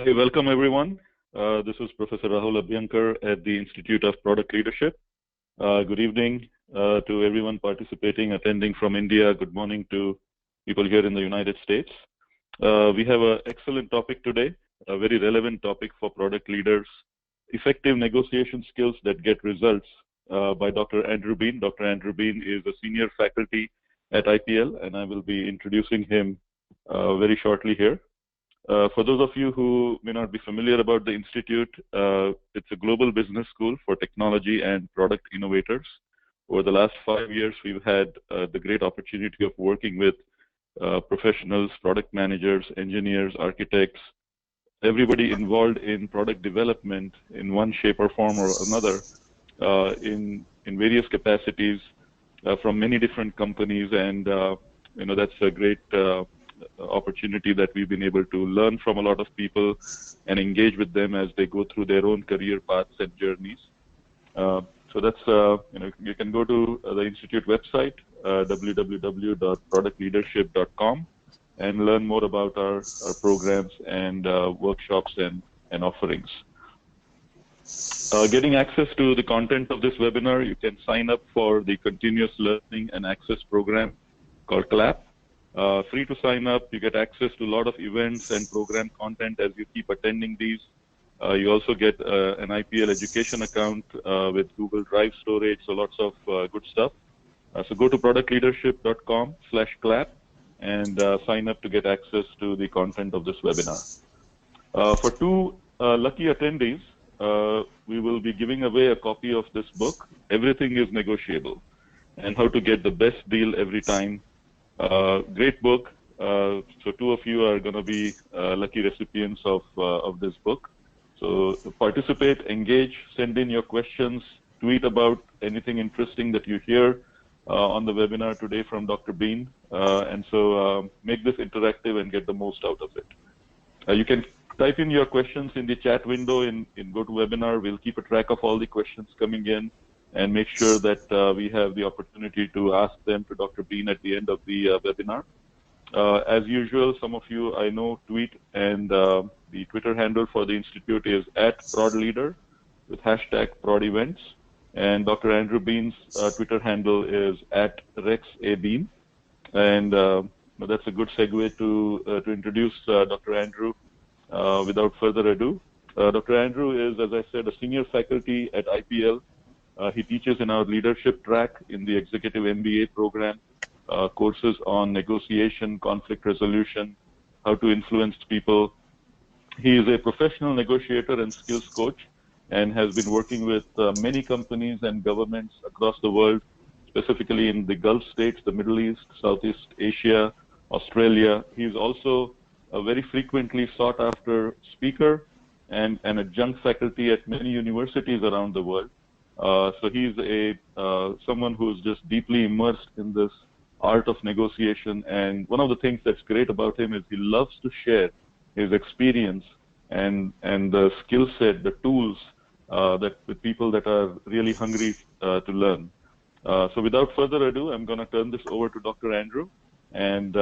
Hey, welcome everyone. This is Professor Rahul Abhyankar at the Institute of Product Leadership. Good evening to everyone participating, attending from India. Good morning to people here in the United States. We have an excellent topic today, a very relevant topic for product leaders, effective negotiation skills that get results by Dr. Andrew Bean. Dr. Andrew Bean is a senior faculty at IPL, and I will be introducing him very shortly here. For those of you who may not be familiar about the Institute, it's a global business school for technology and product innovators. Over the last 5 years, we've had the great opportunity of working with professionals, product managers, engineers, architects, everybody involved in product development in one shape or form or another in various capacities from many different companies, and that's a great opportunity that we've been able to learn from a lot of people and engage with them as they go through their own career paths and journeys. So that's, you can go to the Institute website, www.productleadership.com, and learn more about our programs and workshops and offerings. Getting access to the content of this webinar, you can sign up for the Continuous Learning and Access program called CLAP. Free to sign up. You get access to a lot of events and program content as you keep attending these. You also get an IPL education account with Google Drive storage, so lots of good stuff. So go to productleadership.com/clap and sign up to get access to the content of this webinar. For two lucky attendees, we will be giving away a copy of this book, Everything is Negotiable, and How to Get the Best Deal Every Time. Great book. So two of you are going to be lucky recipients of this book. So participate, engage, send in your questions, tweet about anything interesting that you hear on the webinar today from Dr. Bean, and so make this interactive and get the most out of it. You can type in your questions in the chat window in GoToWebinar. We'll keep a track of all the questions coming in and make sure that we have the opportunity to ask them to Dr. Bean at the end of the webinar. As usual, some of you I know tweet, and the Twitter handle for the Institute is @ProdLeader with #ProdEvents, and Dr. Andrew Bean's Twitter handle is @RexABean, and that's a good segue to introduce Dr. Andrew. Without further ado, Dr. Andrew is, as I said, a senior faculty at IPL. He teaches in our leadership track in the executive MBA program, courses on negotiation, conflict resolution, how to influence people. He is a professional negotiator and skills coach and has been working with many companies and governments across the world, specifically in the Gulf states, the Middle East, Southeast Asia, Australia. He is also a very frequently sought after speaker and an adjunct faculty at many universities around the world. So he's someone who's just deeply immersed in this art of negotiation, and one of the things that's great about him is he loves to share his experience and the skill set, the tools that with people that are really hungry to learn. So without further ado, I'm going to turn this over to Dr. Andrew and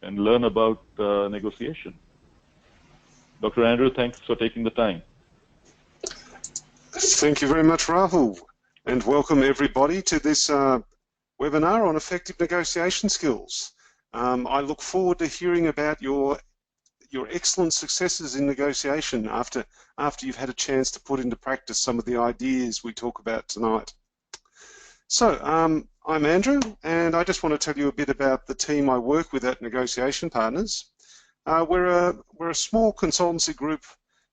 learn about negotiation. Dr. Andrew, thanks for taking the time. Thank you very much, Rahul, and welcome everybody to this webinar on effective negotiation skills. I look forward to hearing about your excellent successes in negotiation after you've had a chance to put into practice some of the ideas we talk about tonight. So I'm Andrew, and I just want to tell you a bit about the team I work with at Negotiation Partners. We're a small consultancy group,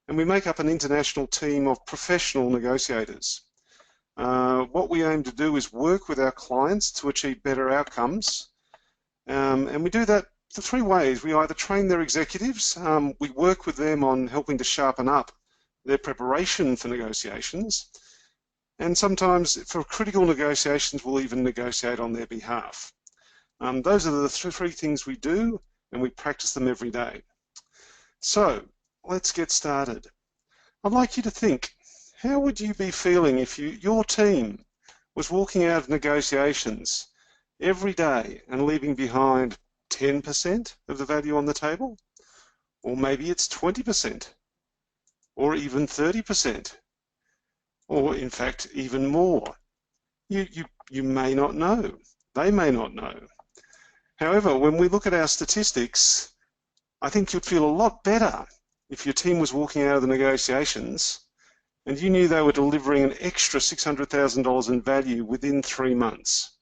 and we make up an international team of professional negotiators. What we aim to do is work with our clients to achieve better outcomes, and we do that the three ways. We either train their executives, we work with them on helping to sharpen up their preparation for negotiations, and sometimes for critical negotiations we'll even negotiate on their behalf. Those are the three things we do, and we practice them every day. So let's get started. I'd like you to think, how would you be feeling if your team was walking out of negotiations every day and leaving behind 10% of the value on the table? Or maybe it's 20%, or even 30%, or in fact even more. You may not know. They may not know. However, when we look at our statistics, I think you'd feel a lot better if your team was walking out of the negotiations and you knew they were delivering an extra $600,000 in value within 3 months.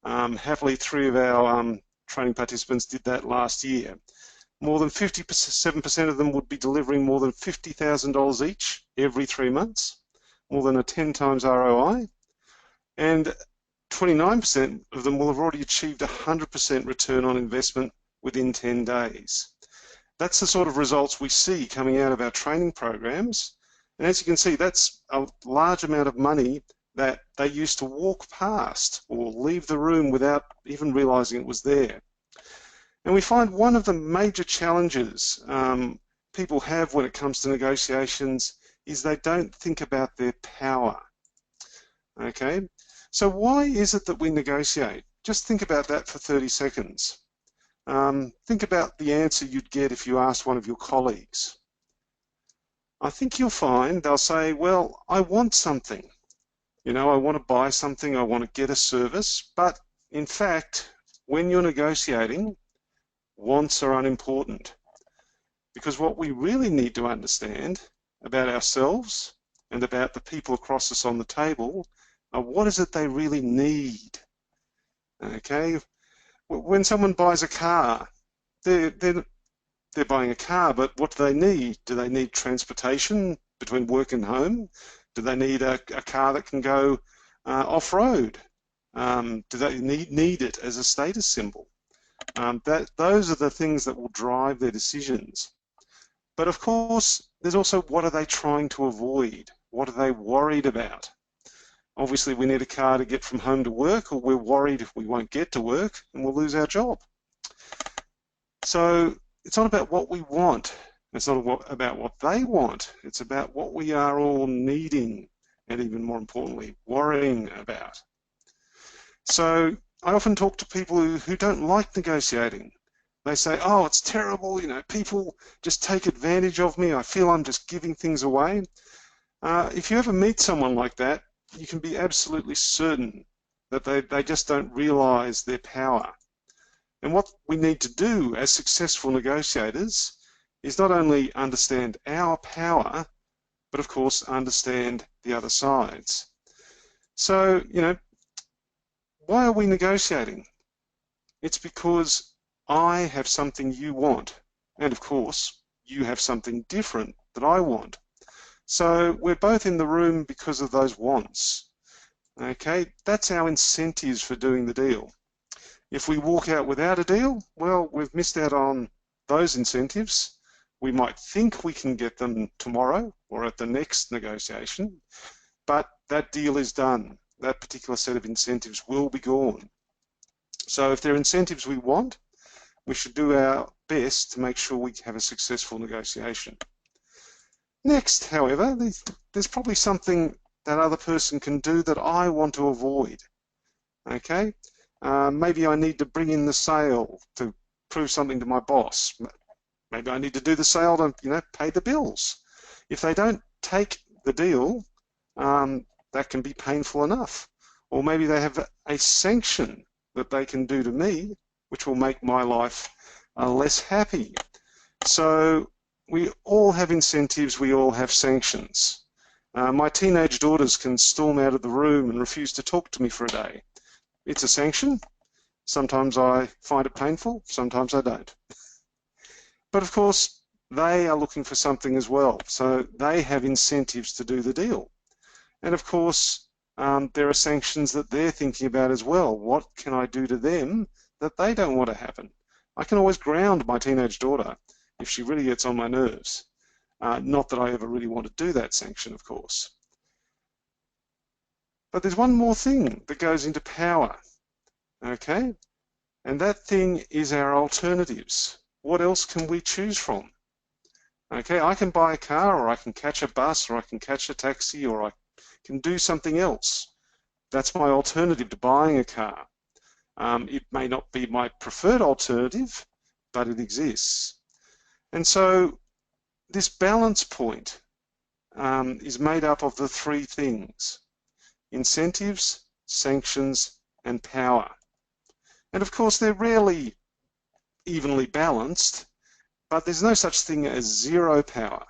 Happily, 3 of our training participants did that last year. More than 57% of them would be delivering more than $50,000 each every 3 months, more than a 10 times ROI, and 29% of them will have already achieved 100% return on investment within 10 days. That's the sort of results we see coming out of our training programs. And as you can see, that's a large amount of money that they used to walk past or leave the room without even realizing it was there. And we find one of the major challenges people have when it comes to negotiations is they don't think about their power. Okay, so why is it that we negotiate? Just think about that for 30 seconds. Think about the answer you'd get if you asked one of your colleagues. I think you'll find they'll say, well, I want something. You know, I want to buy something, I want to get a service, but in fact, when you're negotiating, wants are unimportant. Because what we really need to understand about ourselves and about the people across us on the table are what is it they really need. Okay? When someone buys a car, they're buying a car, but what do they need? Do they need transportation between work and home? Do they need a car that can go off-road? Do they need it as a status symbol? Those are the things that will drive their decisions. But of course, there's also what are they trying to avoid? What are they worried about? Obviously, we need a car to get from home to work, or we're worried if we won't get to work and we'll lose our job. So it's not about what we want. It's not about what they want. It's about what we are all needing and, even more importantly, worrying about. So I often talk to people who don't like negotiating. They say, oh, it's terrible, you know, people just take advantage of me. I feel I'm just giving things away. If you ever meet someone like that, you can be absolutely certain that they just don't realize their power. And what we need to do as successful negotiators is not only understand our power, but of course understand the other sides. So, you know, why are we negotiating? It's because I have something you want, and of course, you have something different that I want. So we're both in the room because of those wants. Okay, that's our incentives for doing the deal. If we walk out without a deal, well, we've missed out on those incentives. We might think we can get them tomorrow or at the next negotiation, but that deal is done. That particular set of incentives will be gone. So if there are incentives we want, we should do our best to make sure we have a successful negotiation. Next, however, there's probably something that other person can do that I want to avoid. Okay? Maybe I need to bring in the sale to prove something to my boss. Maybe I need to do the sale to, you know, pay the bills. If they don't take the deal, that can be painful enough. Or maybe they have a sanction that they can do to me, which will make my life less happy. So we all have incentives, we all have sanctions. My teenage daughters can storm out of the room and refuse to talk to me for a day. It's a sanction. Sometimes I find it painful, sometimes I don't. But of course, they are looking for something as well, so they have incentives to do the deal. And of course, there are sanctions that they're thinking about as well. What can I do to them that they don't want to happen? I can always ground my teenage daughter if she really gets on my nerves. Not that I ever really want to do that sanction, of course. But there's one more thing that goes into power, okay? And that thing is our alternatives. What else can we choose from? Okay, I can buy a car, or I can catch a bus, or I can catch a taxi, or I can do something else. That's my alternative to buying a car. It may not be my preferred alternative, but it exists. And so this balance point is made up of the three things: incentives, sanctions, and power. And of course, they're rarely evenly balanced, but there's no such thing as zero power.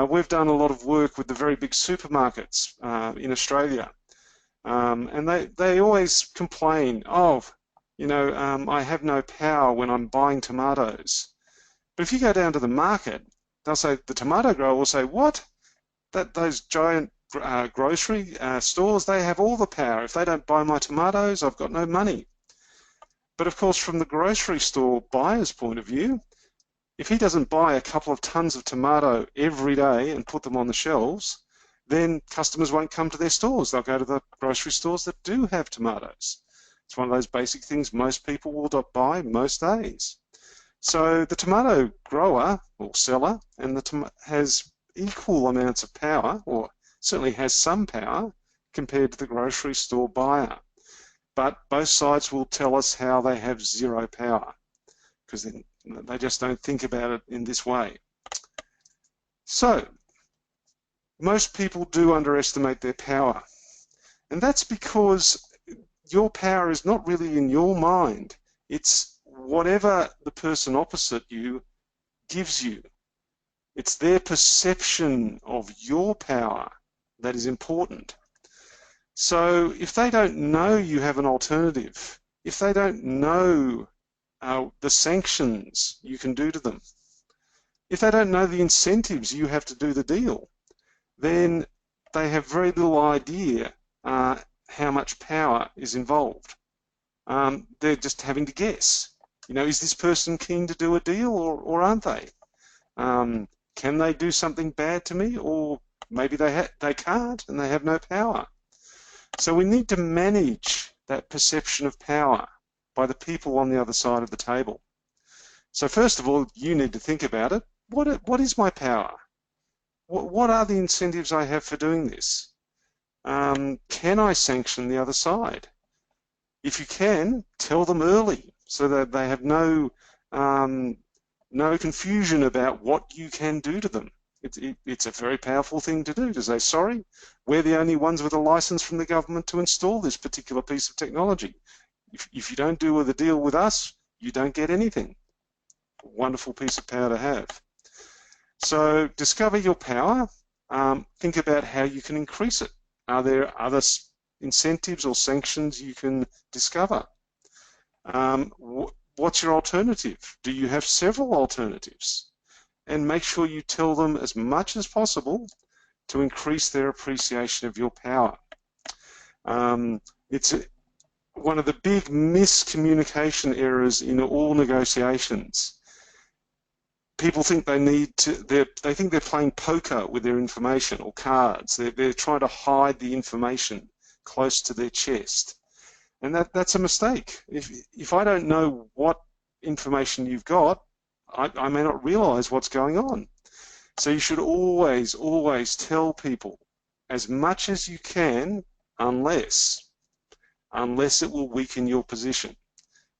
We've done a lot of work with the very big supermarkets in Australia, and they always complain, oh, I have no power when I'm buying tomatoes. But if you go down to the market, they'll say, the tomato grower will say, what? Those giant grocery stores, they have all the power. If they don't buy my tomatoes, I've got no money. But of course, from the grocery store buyer's point of view, if he doesn't buy a couple of tons of tomato every day and put them on the shelves, then customers won't come to their stores. They'll go to the grocery stores that do have tomatoes. It's one of those basic things most people will buy most days. So the tomato grower or seller has equal amounts of power, or certainly has some power, compared to the grocery store buyer. But both sides will tell us how they have zero power, because then they just don't think about it in this way. So, most people do underestimate their power. And that's because your power is not really in your mind. It's whatever the person opposite you gives you. It's their perception of your power that is important. So if they don't know you have an alternative, if they don't know the sanctions you can do to them, if they don't know the incentives you have to do the deal, then they have very little idea how much power is involved. They're just having to guess. Is this person keen to do a deal or aren't they? Can they do something bad to me, or maybe they can't and they have no power? So we need to manage that perception of power by the people on the other side of the table. So first of all, you need to think about it. What is my power? What are the incentives I have for doing this? Can I sanction the other side? If you can, tell them early so that they have no confusion about what you can do to them. It's a very powerful thing to do, to say, sorry, we're the only ones with a license from the government to install this particular piece of technology. If you don't do the deal with us, you don't get anything. A wonderful piece of power to have. So discover your power. Think about how you can increase it. Are there other incentives or sanctions you can discover? What's your alternative? Do you have several alternatives? And make sure you tell them as much as possible to increase their appreciation of your power. It's one of the big miscommunication errors in all negotiations. People think they think they're playing poker with their information or cards. They're trying to hide the information close to their chest. And that's a mistake. If I don't know what information you've got, I may not realize what's going on. So you should always, always tell people as much as you can, unless it will weaken your position.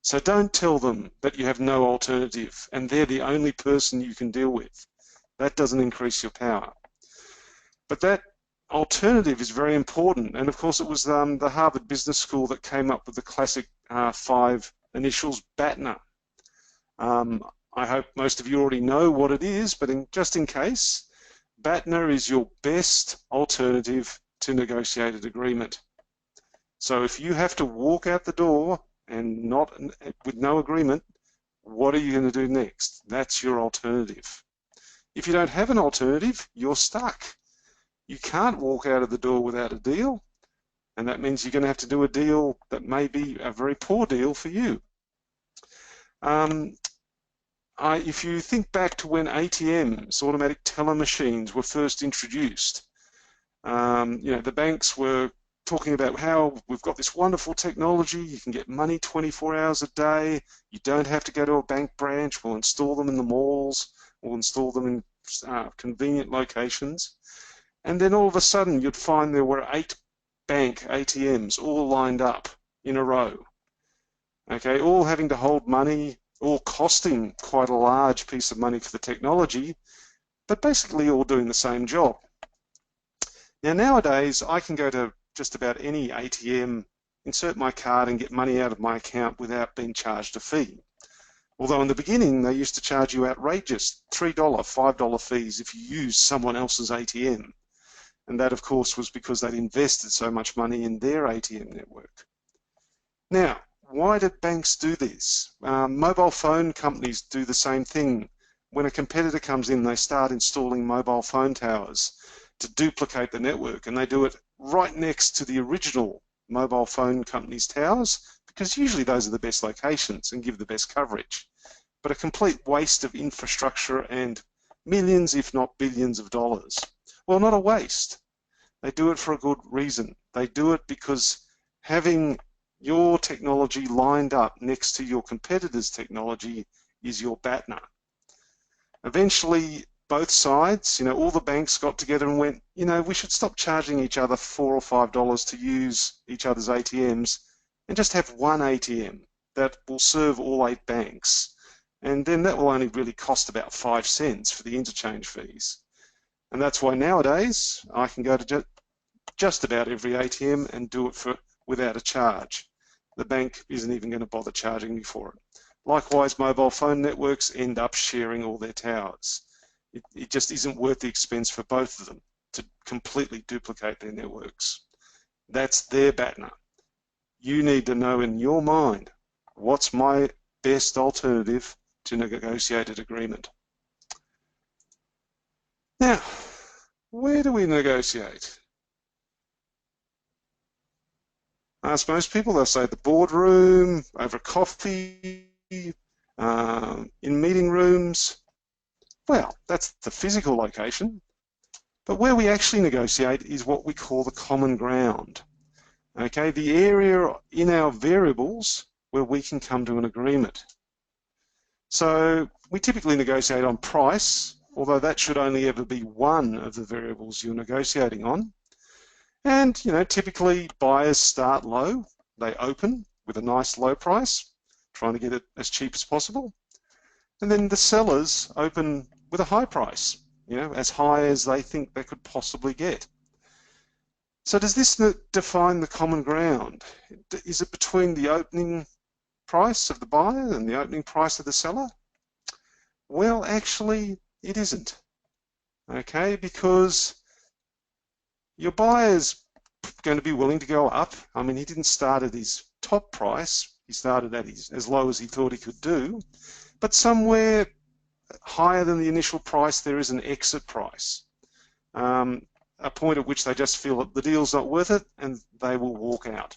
So don't tell them that you have no alternative and they're the only person you can deal with. That doesn't increase your power. But that alternative is very important. And of course, it was the Harvard Business School that came up with the classic 5 initials, BATNA. I hope most of you already know what it is, but just in case, BATNA is your best alternative to negotiated agreement. So if you have to walk out the door and with no agreement, what are you going to do next? That's your alternative. If you don't have an alternative, you're stuck. You can't walk out of the door without a deal, and that means you're going to have to do a deal that may be a very poor deal for you. If you think back to when ATMs, automatic teller machines, were first introduced, the banks were talking about how we've got this wonderful technology, you can get money 24 hours a day, you don't have to go to a bank branch, we'll install them in the malls, we'll install them in convenient locations. And then all of a sudden you'd find there were 8 bank ATMs all lined up in a row. Okay, all having to hold money, all costing quite a large piece of money for the technology, but basically all doing the same job. Now nowadays I can go to just about any ATM, insert my card and get money out of my account without being charged a fee. Although in the beginning they used to charge you outrageous $3, $5 fees if you used someone else's ATM. And that of course was because they'd invested so much money in their ATM network. Now, why did banks do this? Mobile phone companies do the same thing. When a competitor comes in, they start installing mobile phone towers to duplicate the network, and they do it right next to the original mobile phone company's towers, because usually those are the best locations and give the best coverage. But a complete waste of infrastructure and millions, if not billions of dollars. Well, not a waste. They do it for a good reason. They do it because having your technology lined up next to your competitor's technology is your BATNA. Eventually, both sides, all the banks got together and went, we should stop charging each other $4 or $5 to use each other's ATMs and just have one ATM that will serve all 8 banks. And then that will only really cost about 5 cents for the interchange fees. And that's why nowadays I can go to just about every ATM and do it without a charge. The bank isn't even going to bother charging me for it. Likewise, mobile phone networks end up sharing all their towers. It just isn't worth the expense for both of them to completely duplicate their networks. That's their BATNA. You need to know in your mind, what's my best alternative to negotiated agreement? Now, where do we negotiate? Ask most people, they'll say the boardroom, over coffee, in meeting rooms. Well, that's the physical location. But where we actually negotiate is what we call the common ground. Okay, the area in our variables where we can come to an agreement. So we typically negotiate on price, although that should only ever be one of the variables you're negotiating on. And, typically buyers start low. They open with a nice low price, trying to get it as cheap as possible. And then the sellers open with a high price, as high as they think they could possibly get. So does this define the common ground? Is it between the opening price of the buyer and the opening price of the seller? Well, actually, it isn't. Okay, because your buyer's going to be willing to go up. I mean, he didn't start at his top price. He started at as low as he thought he could do. But somewhere higher than the initial price, there is an exit price. A point at which they just feel that the deal's not worth it and they will walk out.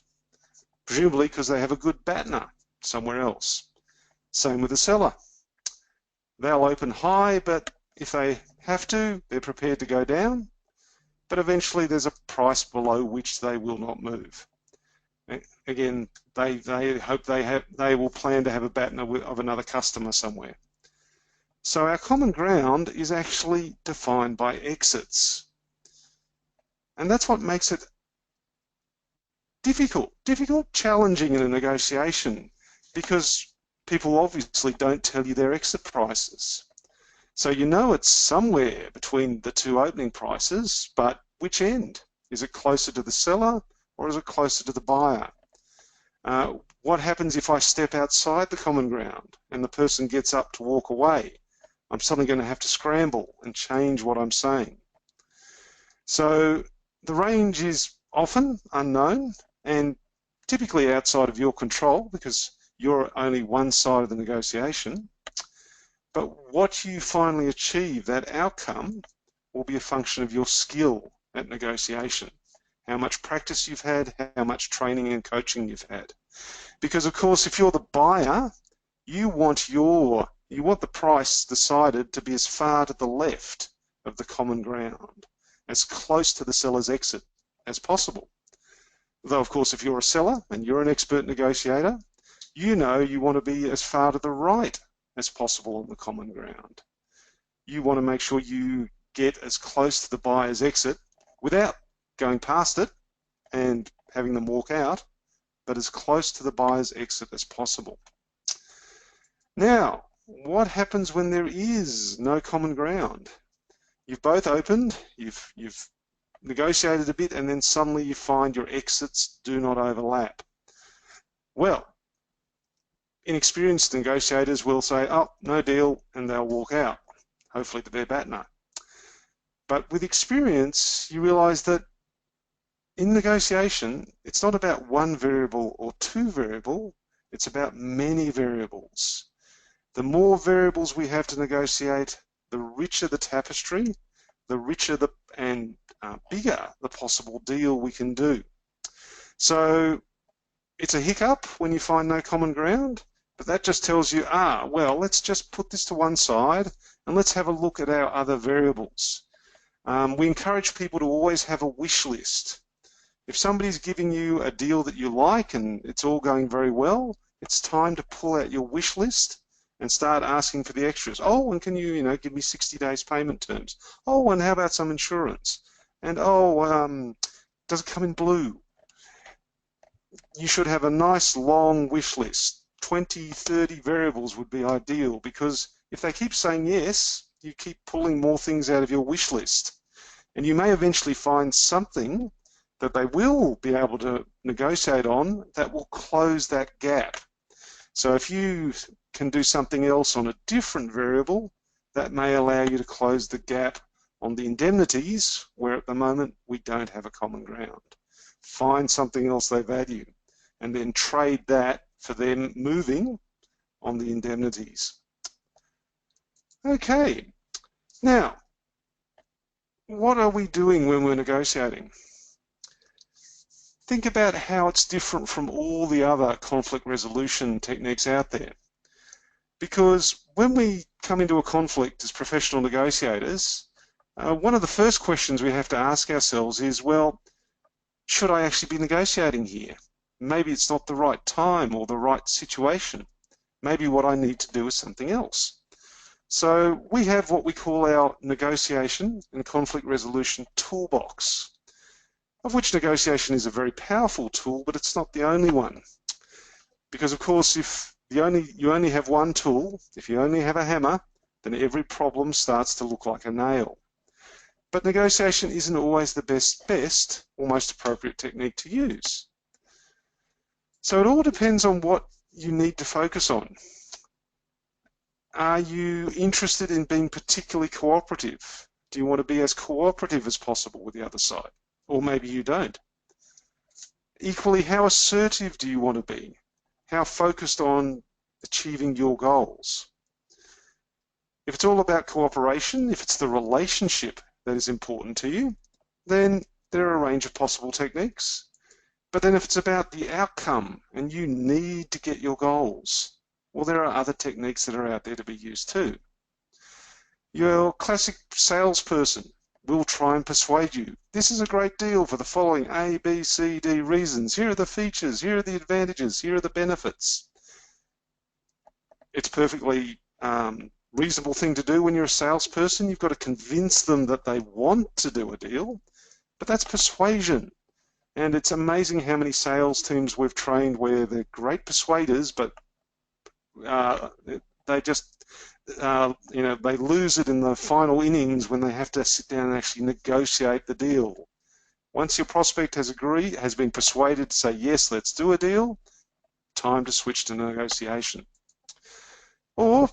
Presumably because they have a good BATNA somewhere else. Same with the seller. They'll open high, but if they have to, they're prepared to go down. But eventually there's a price below which they will not move. Again, they hope they will plan to have a BATNA of another customer somewhere. So our common ground is actually defined by exits. And that's what makes it difficult, challenging in a negotiation, because people obviously don't tell you their exit prices. So it's somewhere between the two opening prices, but which end? Is it closer to the seller or is it closer to the buyer? What happens if I step outside the common ground and the person gets up to walk away? I'm suddenly going to have to scramble and change what I'm saying. So the range is often unknown and typically outside of your control because you're only one side of the negotiation. But what you finally achieve, that outcome, will be a function of your skill at negotiation. How much practice you've had, how much training and coaching you've had. Because of course, if you're the buyer, you want the price decided to be as far to the left of the common ground, as close to the seller's exit as possible. Though of course, if you're a seller and you're an expert negotiator, you want to be as far to the right as possible on the common ground. You want to make sure you get as close to the buyer's exit without going past it and having them walk out, but as close to the buyer's exit as possible. Now, what happens when there is no common ground? You've both opened, you've negotiated a bit, and then suddenly you find your exits do not overlap. Well, inexperienced negotiators will say, oh, no deal, and they'll walk out, hopefully to their BATNA. But with experience, you realize that in negotiation, it's not about one variable or two variables, it's about many variables. The more variables we have to negotiate, the richer the tapestry, the richer and bigger the possible deal we can do. So it's a hiccup when you find no common ground, but that just tells you, well, let's just put this to one side and let's have a look at our other variables. We encourage people to always have a wish list. If somebody's giving you a deal that you like and it's all going very well, it's time to pull out your wish list and start asking for the extras. Oh, and can you, give me 60 days payment terms? Oh, and how about some insurance? And does it come in blue? You should have a nice long wish list. 20, 30 variables would be ideal, because if they keep saying yes, you keep pulling more things out of your wish list. And you may eventually find something that they will be able to negotiate on that will close that gap. So if you can do something else on a different variable, that may allow you to close the gap on the indemnities, where at the moment we don't have a common ground. Find something else they value and then trade that for them moving on the indemnities. Okay, now what are we doing when we're negotiating? Think about how it's different from all the other conflict resolution techniques out there. Because when we come into a conflict as professional negotiators, one of the first questions we have to ask ourselves is, well, should I actually be negotiating here? Maybe it's not the right time or the right situation. Maybe what I need to do is something else. So we have what we call our negotiation and conflict resolution toolbox, of which negotiation is a very powerful tool, but it's not the only one. Because of course, if you only have one tool, if you only have a hammer, then every problem starts to look like a nail. But negotiation isn't always the best or most appropriate technique to use. So it all depends on what you need to focus on. Are you interested in being particularly cooperative? Do you want to be as cooperative as possible with the other side? Or maybe you don't. Equally, how assertive do you want to be? How focused on achieving your goals? If it's all about cooperation, if it's the relationship that is important to you, then there are a range of possible techniques. But then if it's about the outcome and you need to get your goals, well, there are other techniques that are out there to be used too. Your classic salesperson will try and persuade you. This is a great deal for the following A, B, C, D reasons. Here are the features, here are the advantages, here are the benefits. It's perfectly reasonable thing to do when you're a salesperson. You've got to convince them that they want to do a deal, but that's persuasion. And it's amazing how many sales teams we've trained where they're great persuaders, but they just, they lose it in the final innings when they have to sit down and actually negotiate the deal. Once your prospect has been persuaded to say, yes, let's do a deal, time to switch to negotiation. Or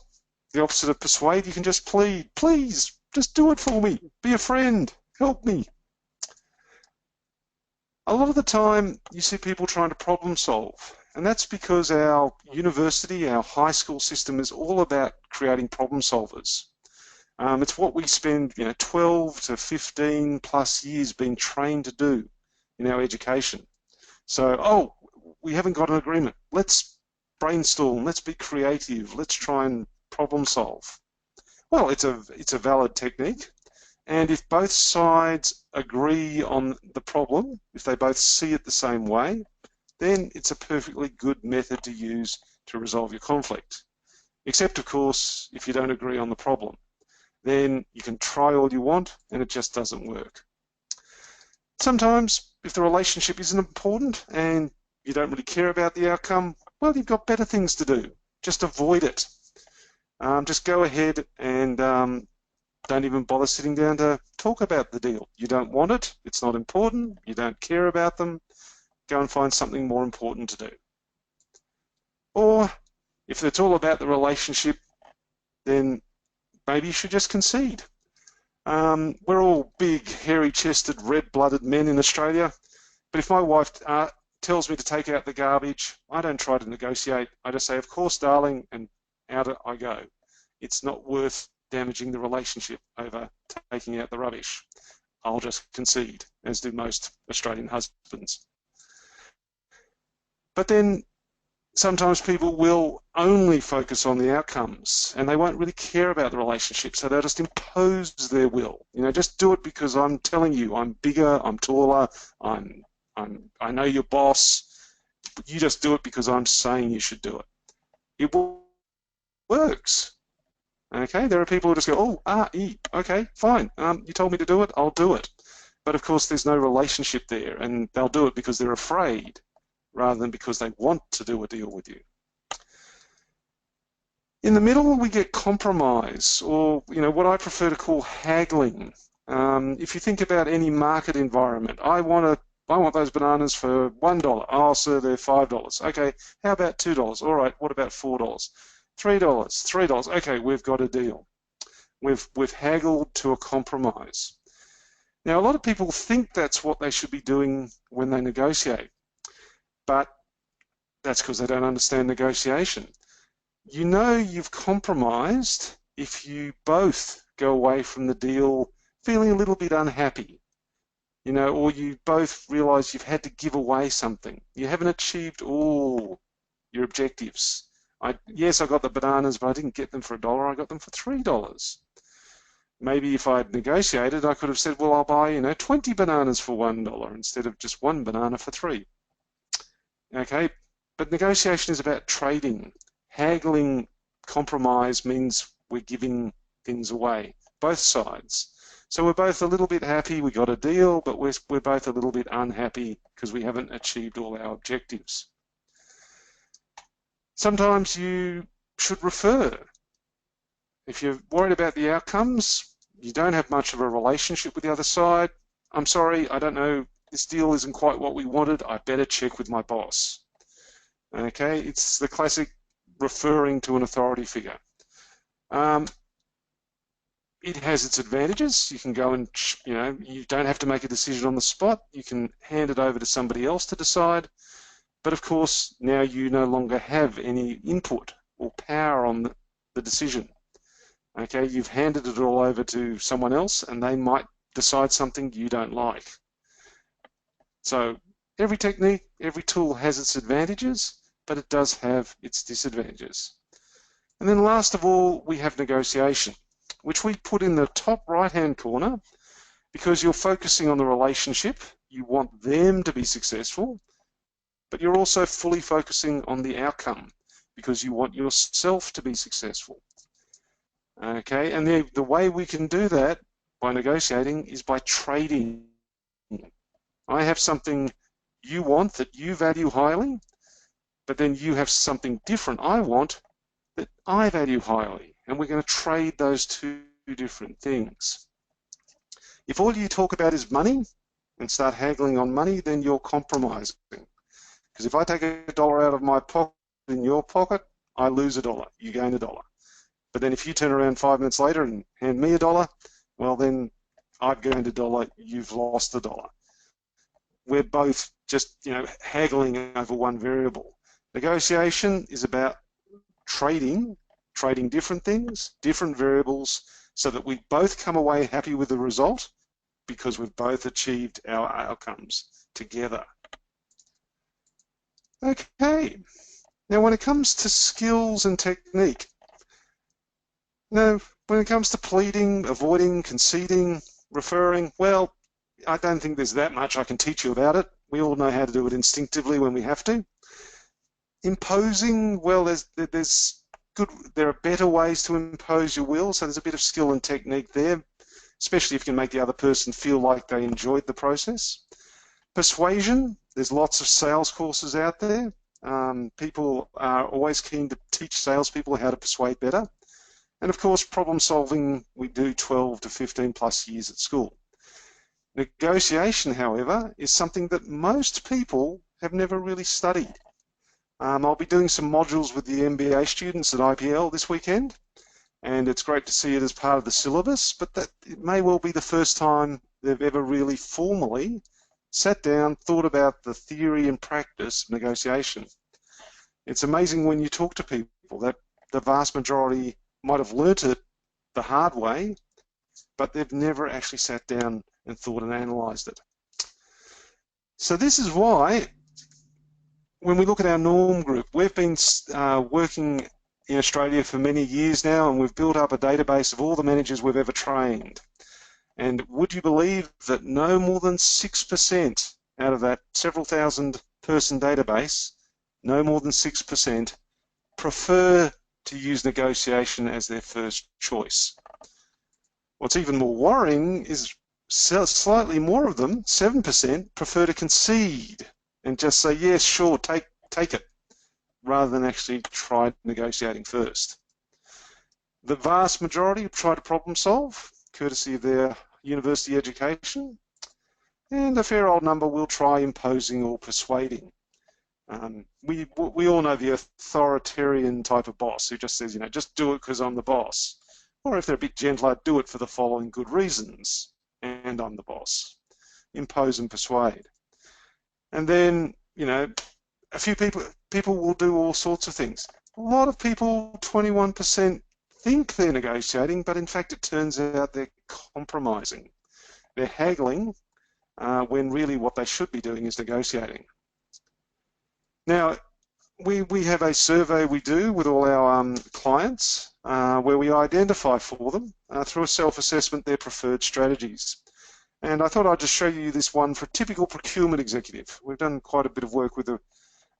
the opposite of persuade, you can just plead, please, just do it for me, be a friend, help me. A lot of the time you see people trying to problem solve, and that's because our university, our high school system is all about creating problem solvers. It's what we spend 12 to 15 plus years being trained to do in our education. So, we haven't got an agreement. Let's brainstorm, let's be creative, let's try and problem solve. Well, it's a valid technique, and if both sides agree on the problem, if they both see it the same way, then it's a perfectly good method to use to resolve your conflict. Except, of course, if you don't agree on the problem, then you can try all you want and it just doesn't work. Sometimes, if the relationship isn't important and you don't really care about the outcome, well, you've got better things to do. Just avoid it. Just go ahead and don't even bother sitting down to talk about the deal. You don't want it, it's not important, you don't care about them, go and find something more important to do. Or if it's all about the relationship, then maybe you should just concede. We're all big, hairy-chested, red-blooded men in Australia, but if my wife tells me to take out the garbage, I don't try to negotiate. I just say, of course, darling, and out I go. It's not worth damaging the relationship over taking out the rubbish. I'll just concede, as do most Australian husbands. But then sometimes people will only focus on the outcomes and they won't really care about the relationship, so they'll just impose their will. You know, just do it because I'm telling you I'm bigger, I'm taller, I know your boss. You just do it because I'm saying you should do it. It works. Okay, there are people who just go, oh, okay, fine. You told me to do it, I'll do it. But of course, there's no relationship there, and they'll do it because they're afraid, rather than because they want to do a deal with you. In the middle, we get compromise, or what I prefer to call haggling. If you think about any market environment, I want those bananas for $1. Oh, sir, they're $5. Okay, how about $2? All right, what about $4? $3. Okay, we've got a deal. We've haggled to a compromise. Now, a lot of people think that's what they should be doing when they negotiate, but that's because they don't understand negotiation. You know you've compromised if you both go away from the deal feeling a little bit unhappy, or you both realize you've had to give away something. You haven't achieved all your objectives. Yes, I got the bananas, but I didn't get them for $1. I got them for $3. Maybe if I'd negotiated, I could have said, well, I'll buy 20 bananas for $1 instead of just one banana for $3. Okay, but negotiation is about trading. Haggling, compromise means we're giving things away, both sides. So we're both a little bit happy we got a deal, but we're both a little bit unhappy because we haven't achieved all our objectives. Sometimes you should refer. If you're worried about the outcomes, you don't have much of a relationship with the other side. I'm sorry, I don't know, this deal isn't quite what we wanted. I better check with my boss. Okay, it's the classic referring to an authority figure. It has its advantages. You can go and, you don't have to make a decision on the spot. You can hand it over to somebody else to decide. But of course, now you no longer have any input or power on the decision. Okay, you've handed it all over to someone else and they might decide something you don't like. So every technique, every tool has its advantages, but it does have its disadvantages. And then last of all, we have negotiation, which we put in the top right-hand corner because you're focusing on the relationship. You want them to be successful, but you're also fully focusing on the outcome because you want yourself to be successful. Okay, and the way we can do that by negotiating is by trading. I have something you want that you value highly, but then you have something different I want that I value highly, and we're going to trade those two different things. If all you talk about is money and start haggling on money, then you're compromising. Because if I take $1 out of my pocket in your pocket, I lose $1, you gain $1. But then if you turn around 5 minutes later and hand me $1, well then I've gained $1, you've lost $1. We're both just haggling over one variable. Negotiation is about trading different things, different variables, so that we both come away happy with the result because we've both achieved our outcomes together. Okay, now when it comes to skills and technique, when it comes to pleading, avoiding, conceding, referring, well, I don't think there's that much I can teach you about it. We all know how to do it instinctively when we have to. Imposing, well, there are better ways to impose your will, so there's a bit of skill and technique there, especially if you can make the other person feel like they enjoyed the process. Persuasion, there's lots of sales courses out there. People are always keen to teach salespeople how to persuade better. And of course, problem solving, we do 12 to 15 plus years at school. Negotiation, however, is something that most people have never really studied. I'll be doing some modules with the MBA students at IPL this weekend, and it's great to see it as part of the syllabus, but that it may well be the first time they've ever really formally sat down, thought about the theory and practice of negotiation. It's amazing when you talk to people that the vast majority might have learnt it the hard way, but they've never actually sat down and thought and analysed it. So this is why, when we look at our norm group, we've been working in Australia for many years now, and we've built up a database of all the managers we've ever trained. And would you believe that no more than 6% out of that several thousand person database, no more than 6% prefer to use negotiation as their first choice. What's even more worrying is slightly more of them, 7%, prefer to concede and just say, yes, sure, take it, rather than actually try negotiating first. The vast majority try to problem solve, courtesy of their university education, and a fair old number will try imposing or persuading. We all know the authoritarian type of boss who just says, you know, just do it because I'm the boss. Or if they're a bit gentler, do it for the following good reasons, and I'm the boss. Impose and persuade. And then, you know, a few people will do all sorts of things. A lot of people, 21%, think they're negotiating, but in fact it turns out they're compromising. They're haggling when really what they should be doing is negotiating. Now, we have a survey we do with all our clients where we identify for them through a self-assessment their preferred strategies. And I thought I'd just show you this one for a typical procurement executive. We've done quite a bit of work with the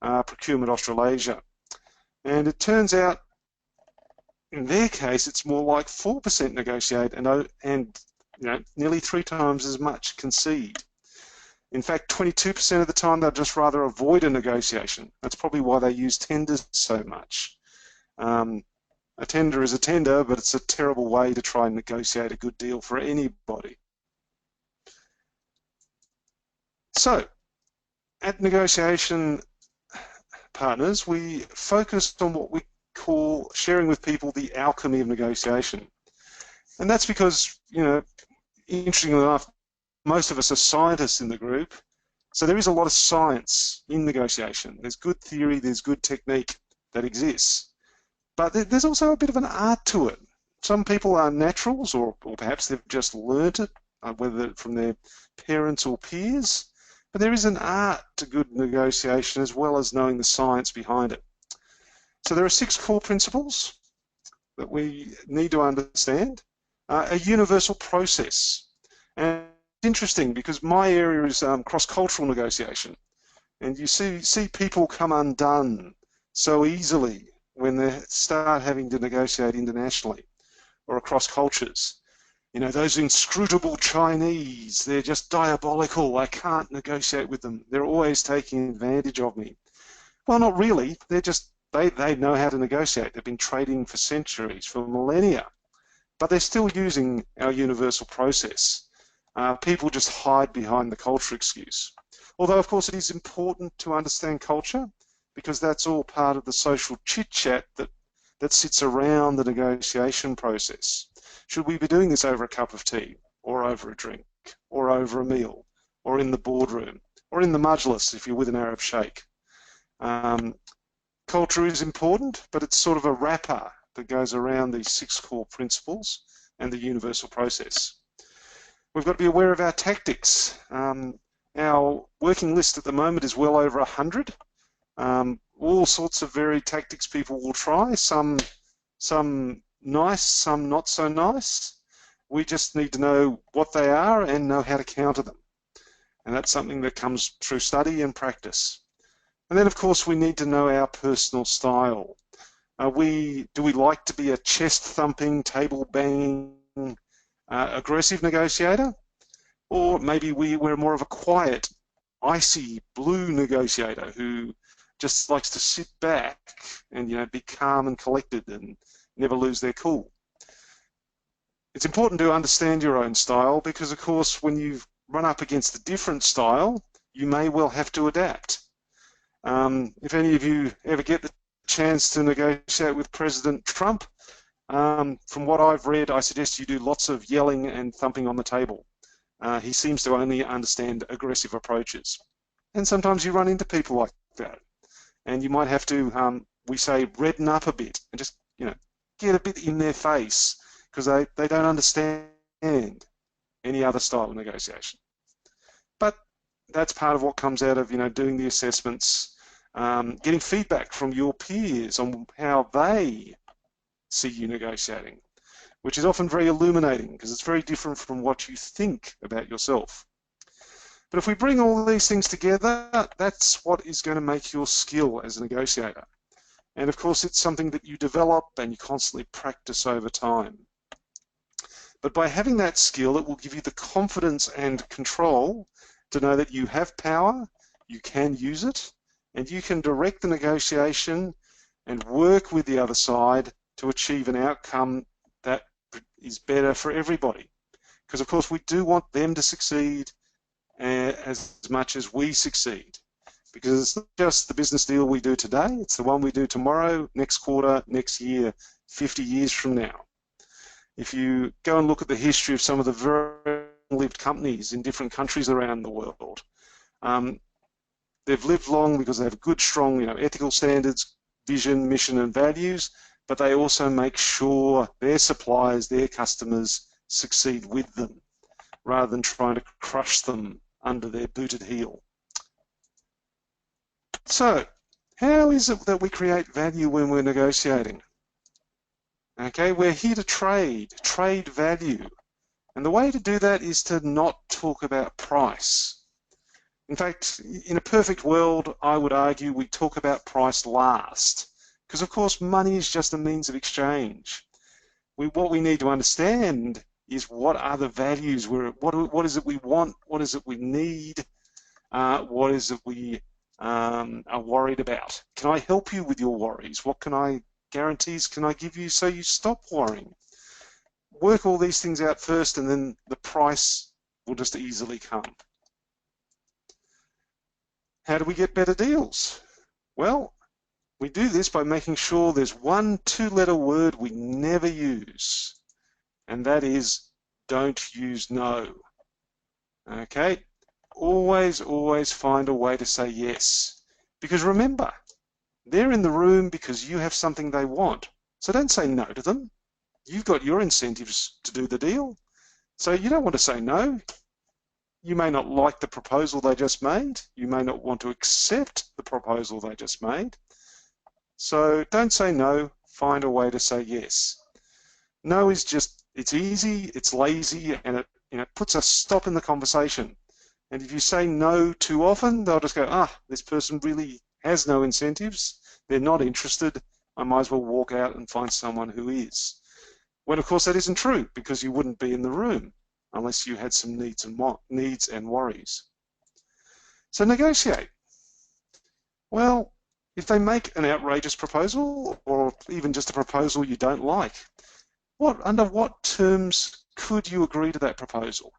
Procurement Australasia. And it turns out, in their case, it's more like 4% negotiate and you know, nearly 3 times as much concede. In fact, 22% of the time they'll just rather avoid a negotiation. That's probably why they use tenders so much. A tender is a tender, but it's a terrible way to try and negotiate a good deal for anybody. So, at Negotiation Partners, we focused on what we call sharing with people the alchemy of negotiation. And that's because, you know, interestingly enough, most of us are scientists in the group, so there is a lot of science in negotiation. There's good theory, there's good technique that exists, but there's also a bit of an art to it. Some people are naturals, or perhaps they've just learnt it, whether from their parents or peers, but there is an art to good negotiation as well as knowing the science behind it. So there are 6 core principles that we need to understand. A universal process. And it's interesting because my area is cross-cultural negotiation, and you see people come undone so easily when they start having to negotiate internationally or across cultures. You know, those inscrutable Chinese, they're just diabolical. I can't negotiate with them. They're always taking advantage of me. Well, not really. They're just, they know how to negotiate. They've been trading for centuries, for millennia. But they're still using our universal process. People just hide behind the culture excuse. Although, of course, it is important to understand culture because that's all part of the social chit-chat that sits around the negotiation process. Should we be doing this over a cup of tea, or over a drink, or over a meal, or in the boardroom, or in the majlis if you're with an Arab sheikh? Culture is important, but it's sort of a wrapper that goes around these 6 core principles and the universal process. We've got to be aware of our tactics. Our working list at the moment is well over 100. All sorts of varied tactics people will try, some nice, some not so nice. We just need to know what they are and know how to counter them. And that's something that comes through study and practice. And then, of course, we need to know our personal style. Do we like to be a chest-thumping, table-banging, aggressive negotiator? Or maybe we're more of a quiet, icy, blue negotiator who just likes to sit back and, you know, be calm and collected and never lose their cool. It's important to understand your own style because, of course, when you run up against a different style, you may well have to adapt. If any of you ever get the chance to negotiate with President Trump, from what I've read, I suggest you do lots of yelling and thumping on the table. He seems to only understand aggressive approaches. And sometimes you run into people like that. And you might have to, we say, redden up a bit and just, get a bit in their face because they don't understand any other style of negotiation. But that's part of what comes out of, doing the assessments, getting feedback from your peers on how they see you negotiating, which is often very illuminating because it's very different from what you think about yourself. But if we bring all these things together, that's what is going to make your skill as a negotiator. And of course, it's something that you develop and you constantly practice over time. But by having that skill, it will give you the confidence and control to know that you have power, you can use it, and you can direct the negotiation and work with the other side to achieve an outcome that is better for everybody. Because of course we do want them to succeed as much as we succeed. Because it's not just the business deal we do today, it's the one we do tomorrow, next quarter, next year, 50 years from now. If you go and look at the history of some of the very lived companies in different countries around the world, they've lived long because they have good, strong, ethical standards, vision, mission, and values, but they also make sure their suppliers, their customers succeed with them, rather than trying to crush them under their booted heel. So, how is it that we create value when we're negotiating? Okay, we're here to trade value. And the way to do that is to not talk about price. In fact, in a perfect world, I would argue we talk about price last. Because of course, money is just a means of exchange. What we need to understand is what are the values, what is it we want, what is it we need, what is it we are worried about. Can I help you with your worries? What guarantees can I give you so you stop worrying? Work all these things out first and then the price will just easily come. How do we get better deals? Well, we do this by making sure there's one two-letter word we never use, and that is don't use no. Okay? Always find a way to say yes. Because remember, they're in the room because you have something they want. So don't say no to them. You've got your incentives to do the deal. So you don't want to say no. You may not like the proposal they just made. You may not want to accept the proposal they just made. So don't say no, find a way to say yes. No is just, it's easy, it's lazy, and it puts a stop in the conversation. And if you say no too often, they'll just go, this person really has no incentives, they're not interested, I might as well walk out and find someone who is. When of course that isn't true, because you wouldn't be in the room unless you had some needs and worries. So negotiate. Well, if they make an outrageous proposal, or even just a proposal you don't like, under what terms could you agree to that proposal?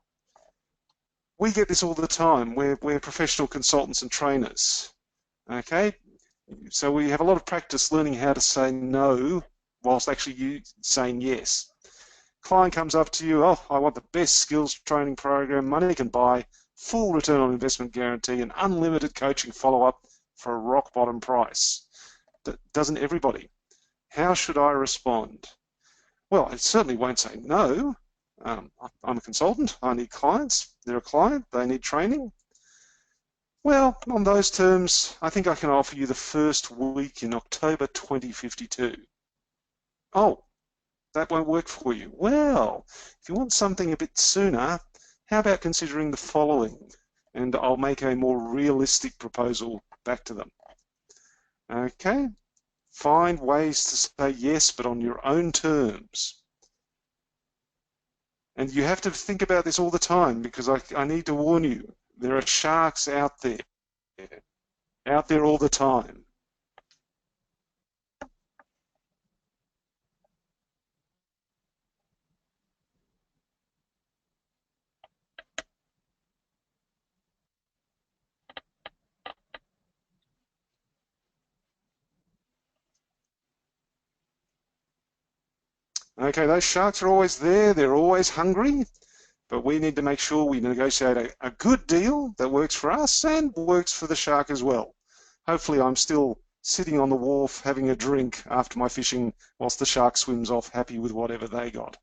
We get this all the time. We're professional consultants and trainers. Okay? So we have a lot of practice learning how to say no whilst actually saying yes. Client comes up to you, I want the best skills training program money can buy, full return on investment guarantee, and unlimited coaching follow-up for a rock bottom price. Doesn't everybody? How should I respond? Well, I certainly won't say no. I'm a consultant, I need clients, they're a client, they need training. Well, on those terms, I think I can offer you the first week in October 2052. Oh, that won't work for you. Well, if you want something a bit sooner, how about considering the following? And I'll make a more realistic proposal back to them. Okay? Find ways to say yes, but on your own terms. And you have to think about this all the time, because I need to warn you, there are sharks out there all the time. Okay, those sharks are always there, they're always hungry, but we need to make sure we negotiate a good deal that works for us and works for the shark as well. Hopefully I'm still sitting on the wharf having a drink after my fishing whilst the shark swims off happy with whatever they got.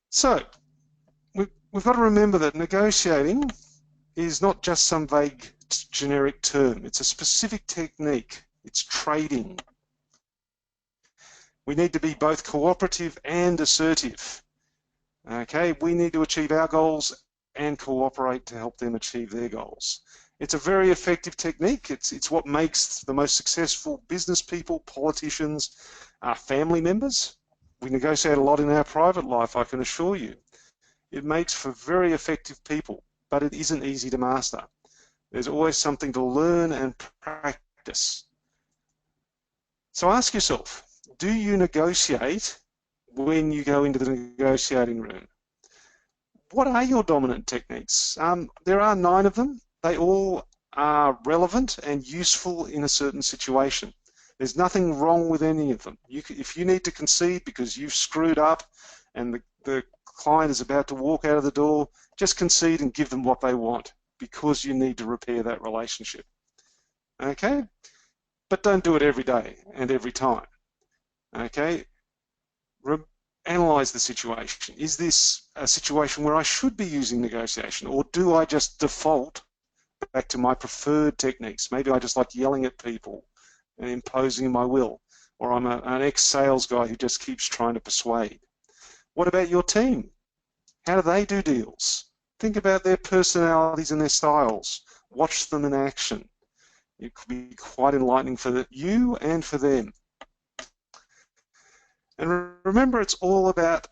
So, we've got to remember that negotiating is not just some vague generic term. It's a specific technique. It's trading. We need to be both cooperative and assertive. Okay, we need to achieve our goals and cooperate to help them achieve their goals. It's a very effective technique. It's what makes the most successful business people, politicians, family members. We negotiate a lot in our private life, I can assure you. It makes for very effective people, but it isn't easy to master. There's always something to learn and practice. So ask yourself, do you negotiate when you go into the negotiating room? What are your dominant techniques? There are 9 of them. They all are relevant and useful in a certain situation. There's nothing wrong with any of them. If you need to concede because you've screwed up and the client is about to walk out of the door, just concede and give them what they want because you need to repair that relationship. Okay? But don't do it every day and every time. Okay? Analyze the situation. Is this a situation where I should be using negotiation, or do I just default back to my preferred techniques? Maybe I just like yelling at people and imposing my will, or I'm an ex-sales guy who just keeps trying to persuade. What about your team? How do they do deals? Think about their personalities and their styles. Watch them in action. It could be quite enlightening for you and for them. And remember, it's all about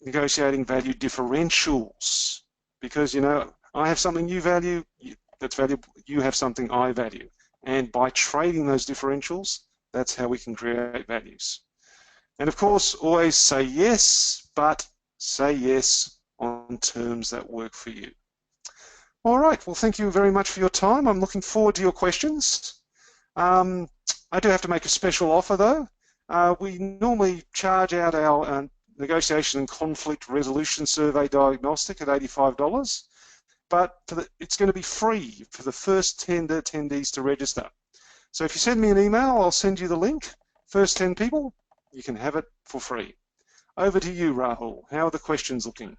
negotiating value differentials, because, you know, I have something you value that's valuable, you have something I value. And by trading those differentials, that's how we can create values. And of course, always say yes, but say yes on terms that work for you. All right, well, thank you very much for your time. I'm looking forward to your questions. I do have to make a special offer, though. We normally charge out our negotiation and conflict resolution survey diagnostic at $85, but it's going to be free for the first 10 attendees to register. So if you send me an email, I'll send you the link. First 10 people, you can have it for free. Over to you, Rahul. How are the questions looking?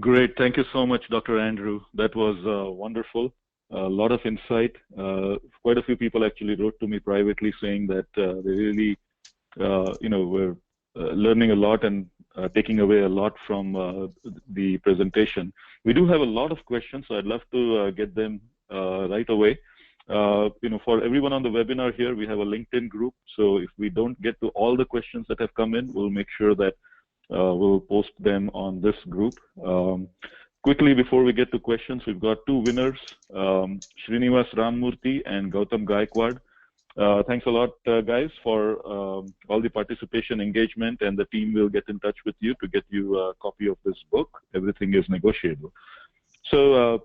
Great. Thank you so much, Dr. Andrew. That was wonderful. A lot of insight. Quite a few people actually wrote to me privately saying that they really we're learning a lot and taking away a lot from the presentation. We do have a lot of questions, so I'd love to get them right away. For everyone on the webinar here, we have a LinkedIn group, so if we don't get to all the questions that have come in, we'll make sure that we'll post them on this group. Quickly, before we get to questions, we've got 2 winners, Srinivas Ramamurthy and Gautam Gaikwad. Thanks a lot, guys, for all the participation, engagement, and the team will get in touch with you to get you a copy of this book. Everything is negotiable. So,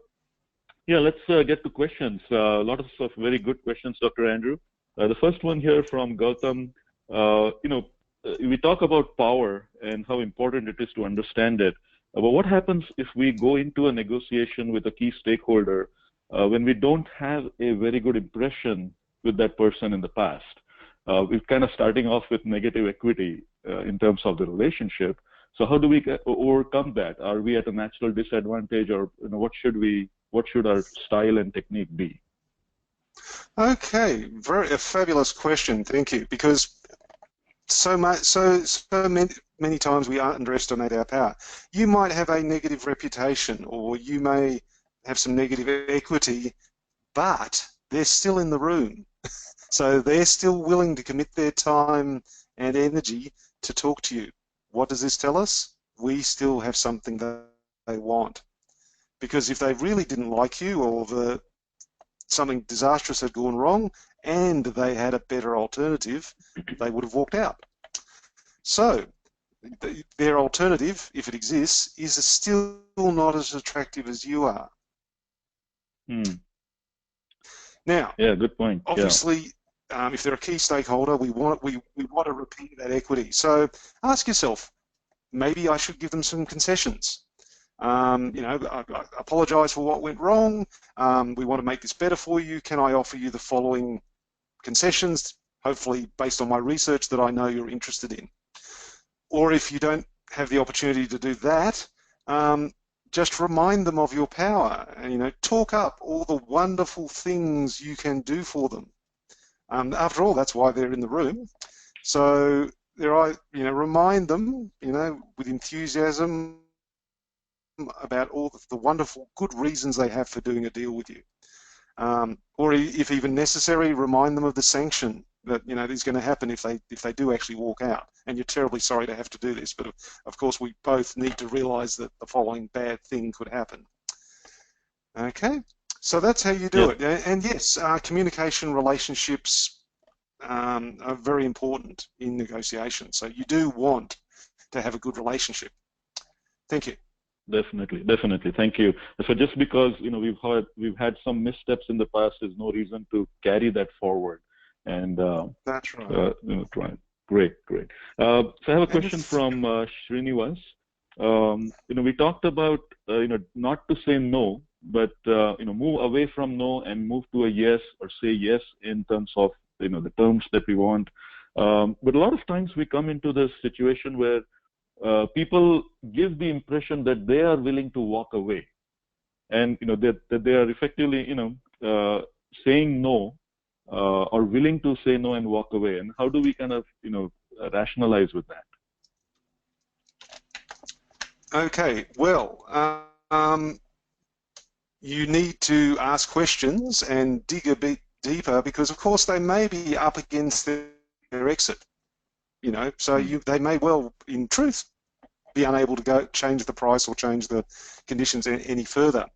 yeah, let's get to questions. A lot of very good questions, Dr. Andrew. The first one here from Gautam, we talk about power and how important it is to understand it. But what happens if we go into a negotiation with a key stakeholder when we don't have a very good impression with that person in the past? We're kind of starting off with negative equity in terms of the relationship. So how do we overcome that? Are we at a natural disadvantage, or what should our style and technique be? Okay, a fabulous question. Thank you. Because so many times we underestimate our power. You might have a negative reputation, or you may have some negative equity, but they're still in the room. So they're still willing to commit their time and energy to talk to you. What does this tell us? We still have something that they want. Because if they really didn't like you, or something disastrous had gone wrong and they had a better alternative, they would have walked out. So their alternative, if it exists, is still not as attractive as you are. Now, yeah, good point. Obviously, if they're a key stakeholder, we want to repeat that equity. So ask yourself, maybe I should give them some concessions. I apologise for what went wrong. We want to make this better for you. Can I offer you the following concessions, hopefully based on my research that I know you're interested in? Or if you don't have the opportunity to do that, just remind them of your power. And, talk up all the wonderful things you can do for them. After all, that's why they're in the room. So remind them, with enthusiasm about all the wonderful good reasons they have for doing a deal with you. Or if even necessary, remind them of the sanction that is going to happen if they do actually walk out. And you're terribly sorry to have to do this, but of course we both need to realise that the following bad thing could happen. Okay, so that's how you do it. And yes, communication, relationships are very important in negotiation. So you do want to have a good relationship. Thank you. Definitely. Thank you. So just because we've had some missteps in the past is no reason to carry that forward. And that's right. Great. So I have a question from Srinivas. We talked about not to say no, but move away from no and move to a yes, or say yes in terms of the terms that we want. But a lot of times we come into this situation where people give the impression that they are willing to walk away, and that they are effectively saying no, or willing to say no and walk away. And how do we kind of rationalize with that? Okay, well, you need to ask questions and dig a bit deeper, because of course they may be up against their exit. So they may well, in truth, be unable to change the price or change the conditions any further.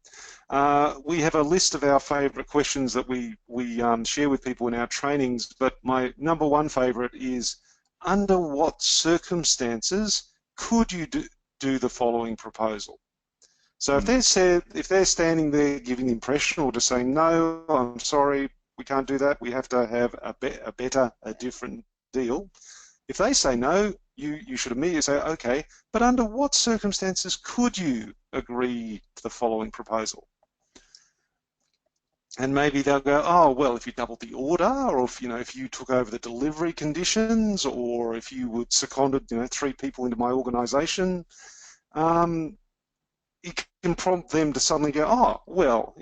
We have a list of our favourite questions that we share with people in our trainings, but my number one favourite is, under what circumstances could you do the following proposal? So if they're standing there giving the impression, or just saying, no, I'm sorry, we can't do that, we have to have a different deal. If they say no, you should immediately say, okay, but under what circumstances could you agree to the following proposal? And maybe they'll go, oh, well, if you doubled the order, or if you took over the delivery conditions, or if you would seconded 3 people into my organisation, it can prompt them to suddenly go, oh, well,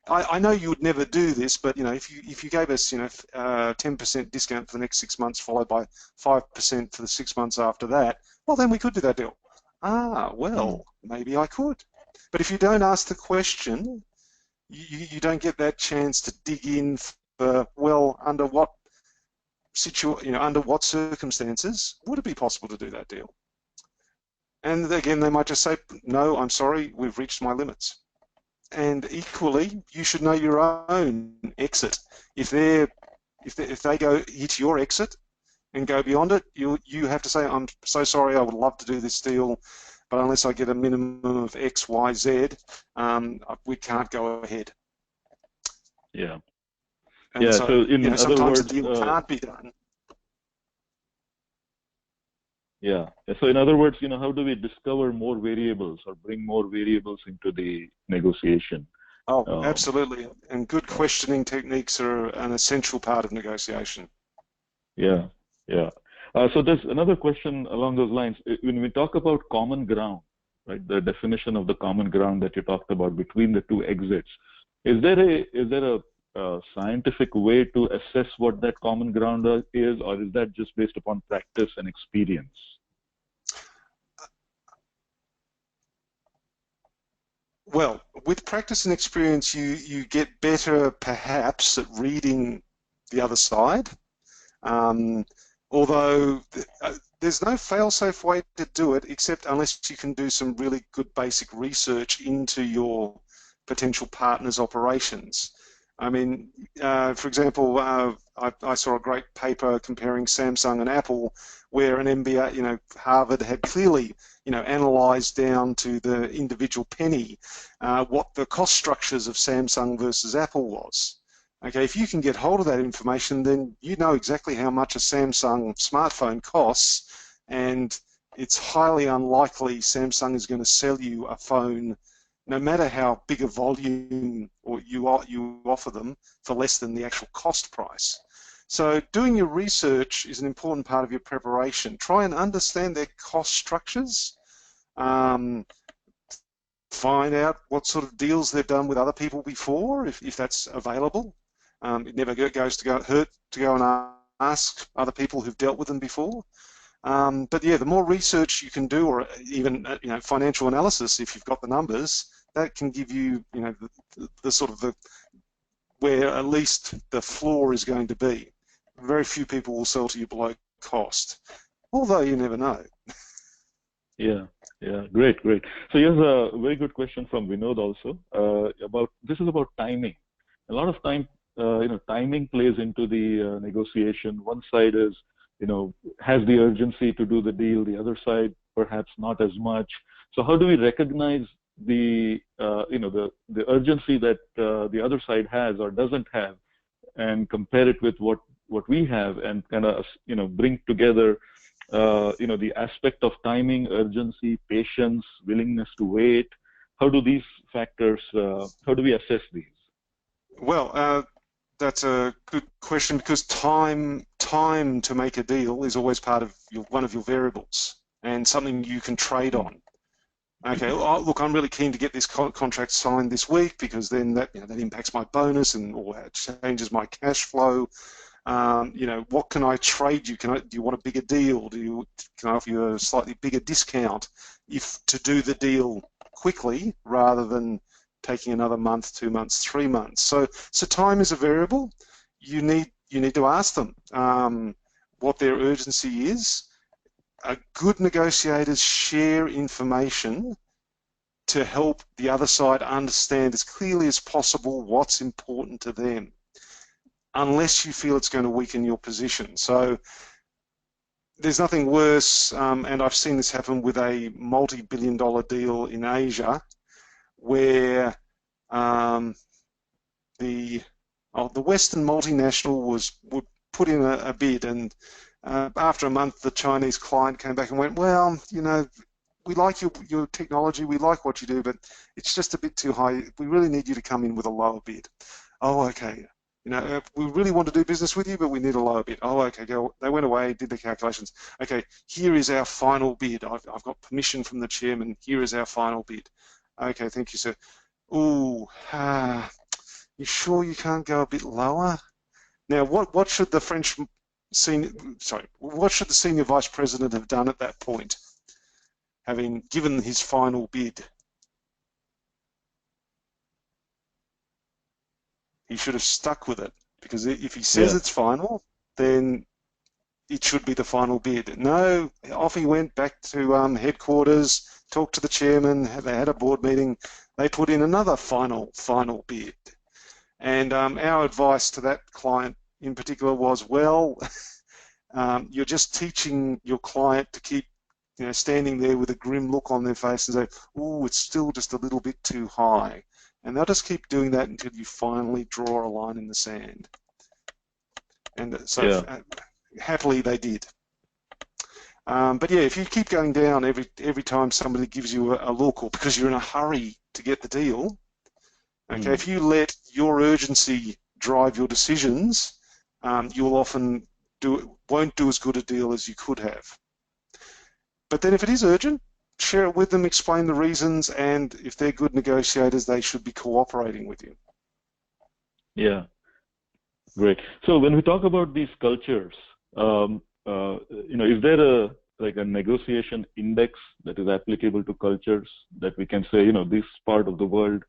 I know you would never do this, but if you gave us 10% discount for the next 6 months, followed by 5% for the 6 months after that, well, then we could do that deal. Ah, well, maybe I could. But if you don't ask the question, you don't get that chance to dig in for, well, under what circumstances would it be possible to do that deal? And again, they might just say, no, I'm sorry, we've reached my limits. And equally, you should know your own exit. If they go hit your exit and go beyond it, you have to say, I'm so sorry, I would love to do this deal, but unless I get a minimum of X, Y, Z, we can't go ahead. Yeah. And so in other sometimes words, the deal can't be done. Yeah. So in other words, how do we discover more variables or bring more variables into the negotiation? Oh, absolutely. And good questioning techniques are an essential part of negotiation. Yeah. So there's another question along those lines. When we talk about common ground, right, the definition of the common ground that you talked about between the two exits, is there a scientific way to assess what that common ground is, or is that just based upon practice and experience? Well, with practice and experience, you get better, perhaps, at reading the other side. Although there's no fail-safe way to do it, except unless you can do some really good basic research into your potential partner's operations. I mean, for example, I saw a great paper comparing Samsung and Apple, where an MBA, Harvard had clearly, analysed down to the individual penny what the cost structures of Samsung versus Apple was. Okay, if you can get hold of that information, then you know exactly how much a Samsung smartphone costs, and it's highly unlikely Samsung is going to sell you a phone, no matter how big a volume or you offer them, for less than the actual cost price. So doing your research is an important part of your preparation. Try and understand their cost structures. Find out what sort of deals they've done with other people before, if that's available. It never hurt to go and ask other people who've dealt with them before. But yeah, the more research you can do, or even financial analysis, if you've got the numbers, that can give you the sort of where at least the floor is going to be. Very few people will sell to you below cost, although you never know. Yeah, great. So here's a very good question from Vinod also this is about timing. A lot of time, timing plays into the negotiation. One side is, has the urgency to do the deal. The other side perhaps not as much. So how do we recognize the urgency that the other side has or doesn't have, and compare it with what we have, and kind of bring together the aspect of timing, urgency, patience, willingness to wait? How do these factors, how do we assess these? Well, that's a good question, because time to make a deal is always part of one of your variables, and something you can trade on. Okay, look, I'm really keen to get this contract signed this week, because then that impacts my bonus or it changes my cash flow. What can I trade you? Do you want a bigger deal? Can I offer you a slightly bigger discount to do the deal quickly, rather than taking another month, 2 months, 3 months? So time is a variable. You need to ask them what their urgency is. Good negotiators share information to help the other side understand as clearly as possible what's important to them, unless you feel it's going to weaken your position. So there's nothing worse, and I've seen this happen with a multi-billion-dollar deal in Asia, where the Western multinational would put in a bid, and after a month, the Chinese client came back and went, well, we like your technology, we like what you do, but it's just a bit too high. We really need you to come in with a lower bid. Oh, okay. We really want to do business with you, but we need a lower bid. Oh, okay. They went away, did the calculations. Okay, here is our final bid. I've got permission from the chairman. Here is our final bid. Okay, thank you, sir. Ooh, you sure you can't go a bit lower? Now, what should the senior vice president have done at that point, having given his final bid? He should have stuck with it, because if he says it's final, then it should be the final bid. No, off he went back to headquarters, talked to the chairman, they had a board meeting, they put in another final bid. And our advice to that client in particular was, well, you're just teaching your client to keep standing there with a grim look on their face and say, ooh, it's still just a little bit too high. And they'll just keep doing that until you finally draw a line in the sand. And so happily they did. But yeah, if you keep going down every time somebody gives you a look, or because you're in a hurry to get the deal, okay, if you let your urgency drive your decisions, you will often won't do as good a deal as you could have. But then if it is urgent, share it with them, explain the reasons, and if they're good negotiators, they should be cooperating with you. Yeah, great. So when we talk about these cultures, is there a negotiation index that is applicable to cultures, that we can say, this part of the world,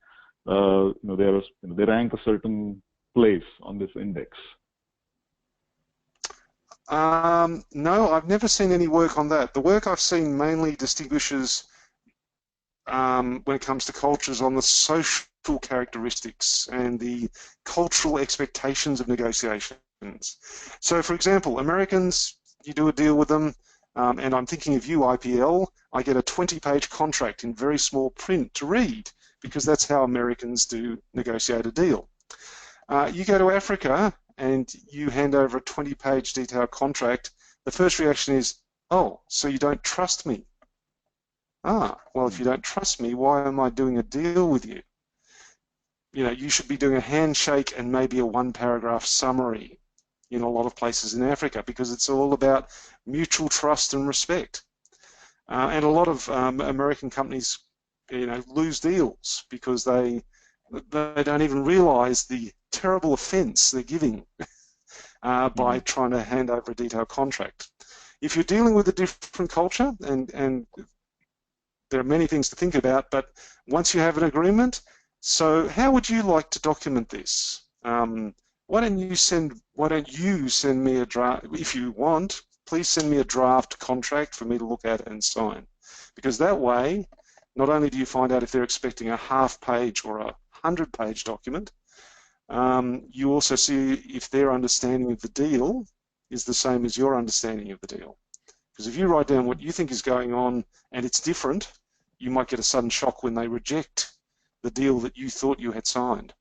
they rank a certain place on this index? No, I've never seen any work on that. The work I've seen mainly distinguishes, when it comes to cultures, on the social characteristics and the cultural expectations of negotiations. So, for example, Americans, you do a deal with them, and I'm thinking of you, IPL, I get a 20-page contract in very small print to read, because that's how Americans do negotiate a deal. You go to Africa and you hand over a 20-page detailed contract, the first reaction is, oh, so you don't trust me? Ah, well, if you don't trust me, why am I doing a deal with you? You know, you should be doing a handshake and maybe a one-paragraph summary in a lot of places in Africa, because it's all about mutual trust and respect. And a lot of American companies, you know, lose deals because they don't even realise the terrible offence they're giving by trying to hand over a detailed contract. If you're dealing with a different culture, and there are many things to think about, but once you have an agreement, so how would you like to document this? Why don't you send me a draft? If you want, please send me a draft contract for me to look at and sign. Because that way, not only do you find out if they're expecting a half-page or a 100-page document, you also see if their understanding of the deal is the same as your understanding of the deal. Because if you write down what you think is going on and it's different, you might get a sudden shock when they reject the deal that you thought you had signed.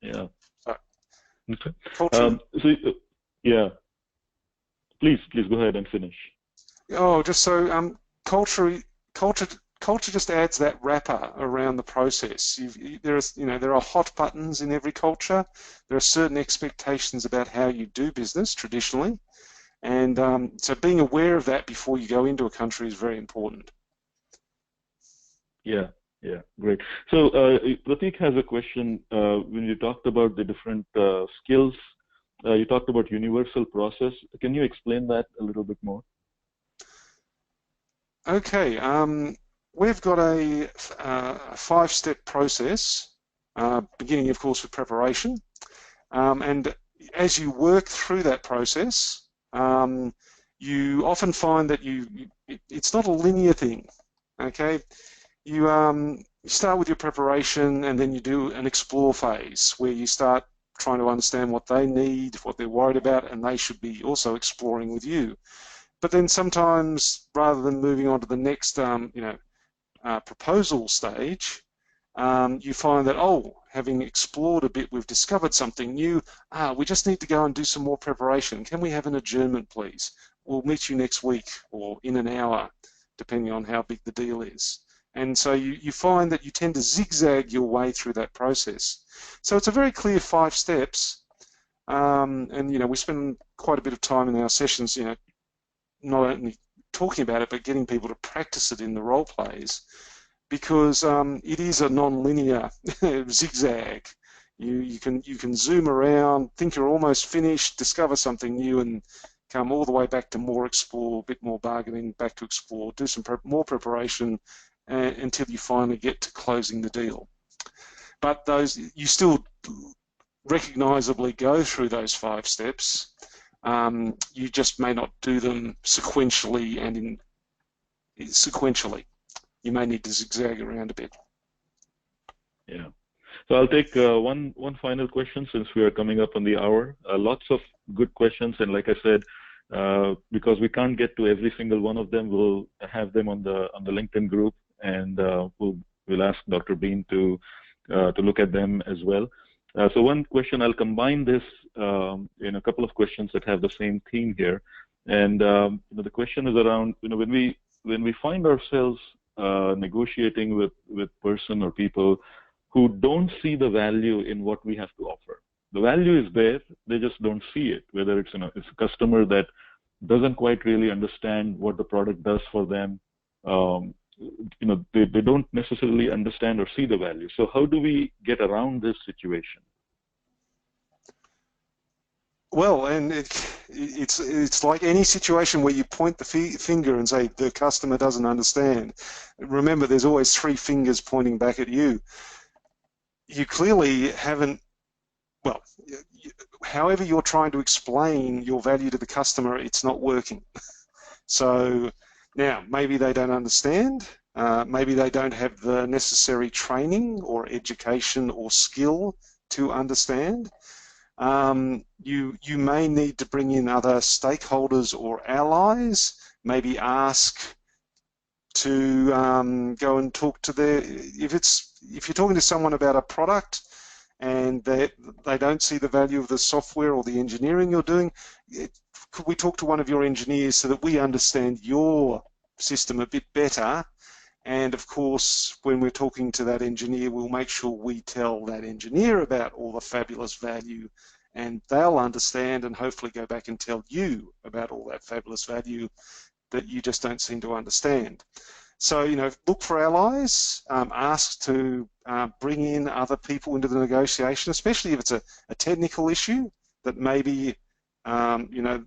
Yeah. So, okay. Yeah. Please go ahead and finish. Oh, just so culture just adds that wrapper around the process. There are hot buttons in every culture. There are certain expectations about how you do business traditionally, and so being aware of that before you go into a country is very important. Yeah, great. So Pratik has a question. When you talked about the different skills, you talked about universal process. Can you explain that a little bit more? Okay, we've got a 5-step process, beginning, of course, with preparation. And as you work through that process, you often find that it's not a linear thing. Okay, you start with your preparation, and then you do an explore phase where you start trying to understand what they need, what they're worried about, and they should be also exploring with you. But then sometimes, rather than moving on to the next, proposal stage, you find that, oh, having explored a bit, we've discovered something new. We just need to go and do some more preparation. Can we have an adjournment, please? We'll meet you next week or in an hour, depending on how big the deal is. And so you find that you tend to zigzag your way through that process. So it's a very clear 5 steps. And, we spend quite a bit of time in our sessions, not only talking about it, but getting people to practice it in the role plays, because it is a non-linear zigzag. You can zoom around, think you're almost finished, discover something new, and come all the way back to more explore, a bit more bargaining, back to explore, do some more preparation until you finally get to closing the deal. But you still recognisably go through those 5 steps. You just may not do them sequentially and sequentially. You may need to zigzag around a bit. Yeah. So I'll take one final question since we are coming up on the hour. Lots of good questions, and like I said, because we can't get to every single one of them, we'll have them on the LinkedIn group, and we'll ask Dr. Bean to look at them as well. So one question, I'll combine this in a couple of questions that have the same theme here, and the question is around when we find ourselves negotiating with person or people who don't see the value in what we have to offer. The value is there, they just don't see it. Whether it's it's a customer that doesn't quite really understand what the product does for them. They don't necessarily understand or see the value. So how do we get around this situation? Well, and it's like any situation where you point the finger and say the customer doesn't understand. Remember, there's always 3 fingers pointing back at you. You clearly haven't, well, however you're trying to explain your value to the customer, it's not working. So now, maybe they don't understand, maybe they don't have the necessary training or education or skill to understand. You may need to bring in other stakeholders or allies, maybe ask to go and talk to if you're talking to someone about a product and they don't see the value of the software or the engineering you're doing, could we talk to one of your engineers so that we understand your system a bit better? And of course, when we're talking to that engineer, we'll make sure we tell that engineer about all the fabulous value, and they'll understand and hopefully go back and tell you about all that fabulous value that you just don't seem to understand. So, you know, look for allies, ask to bring in other people into the negotiation, especially if it's a technical issue that maybe, you know,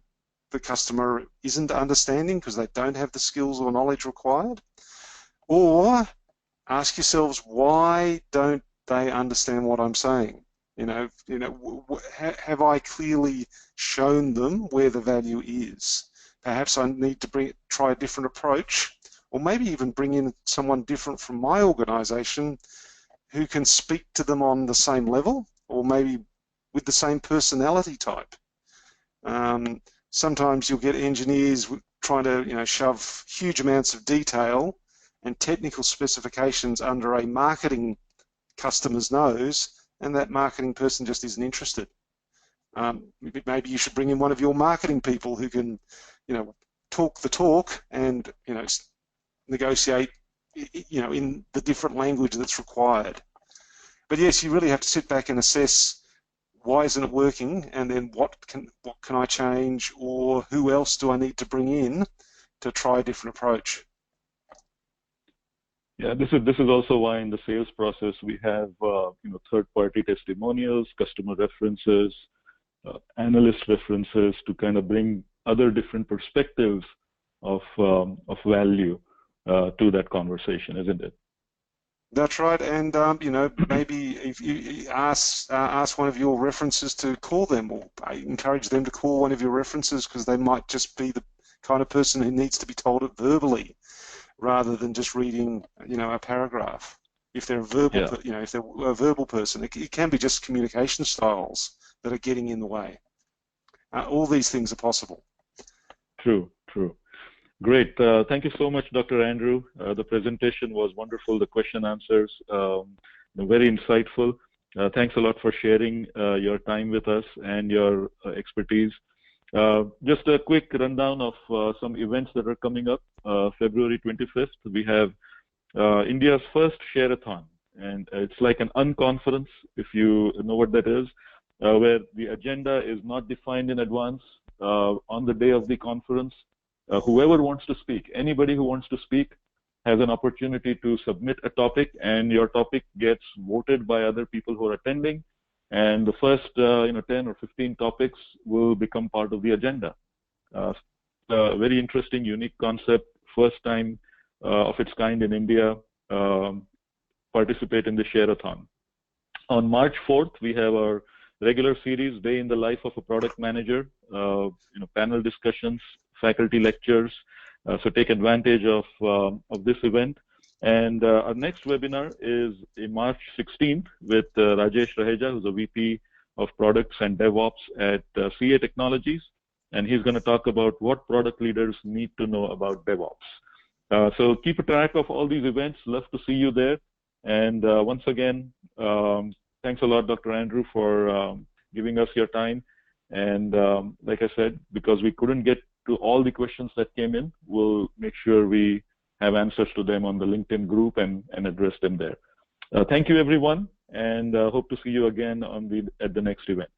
the customer isn't understanding because they don't have the skills or knowledge required. Or ask yourselves, why don't they understand what I'm saying? You know, have I clearly shown them where the value is? Perhaps I need to try a different approach, or maybe even bring in someone different from my organisation who can speak to them on the same level, or maybe with the same personality type. Sometimes you'll get engineers trying to, you know, shove huge amounts of detail and technical specifications under a marketing customer's nose, and that marketing person just isn't interested. Maybe you should bring in one of your marketing people who can, you know, talk the talk and, you know, negotiate, you know, in the different language that's required. But yes, you really have to sit back and assess, why isn't it working, and then what can I change, or who else do I need to bring in to try a different approach. Yeah, this is also why in the sales process we have you know, third-party testimonials, customer references, analyst references to kind of bring other different perspectives of value to that conversation, isn't it? That's right, and you know, maybe if you ask one of your references to call them, or encourage them to call one of your references, because they might just be the kind of person who needs to be told it verbally, rather than just reading, you know, a paragraph. If they're a verbal, yeah, you know, if they're a verbal person, it can be just communication styles that are getting in the way. All these things are possible. True, true. Great. Thank you so much, Dr. Andrew. The presentation was wonderful. The question answers, very insightful. Thanks a lot for sharing your time with us and your expertise. Just a quick rundown of some events that are coming up. February 25th, we have India's first Share-a-thon, and it's like an unconference, if you know what that is, where the agenda is not defined in advance. On the day of the conference, whoever wants to speak, anybody who wants to speak, has an opportunity to submit a topic, and your topic gets voted by other people who are attending. And the first 10 or 15 topics will become part of the agenda. A very interesting, unique concept, first time of its kind in India, participate in the Share-a-thon. On March 4th, we have our regular series, Day in the Life of a Product Manager, panel discussions, faculty lectures. So take advantage of this event. And our next webinar is in March 16th with Rajesh Raheja, who's a VP of Products and DevOps at CA Technologies. And he's going to talk about what product leaders need to know about DevOps. So keep a track of all these events. Love to see you there. And once again, thanks a lot, Dr. Andrew, for giving us your time. And like I said, because we couldn't get to all the questions that came in, we'll make sure we have answers to them on the LinkedIn group and address them there. Thank you, everyone, and hope to see you again at the next event.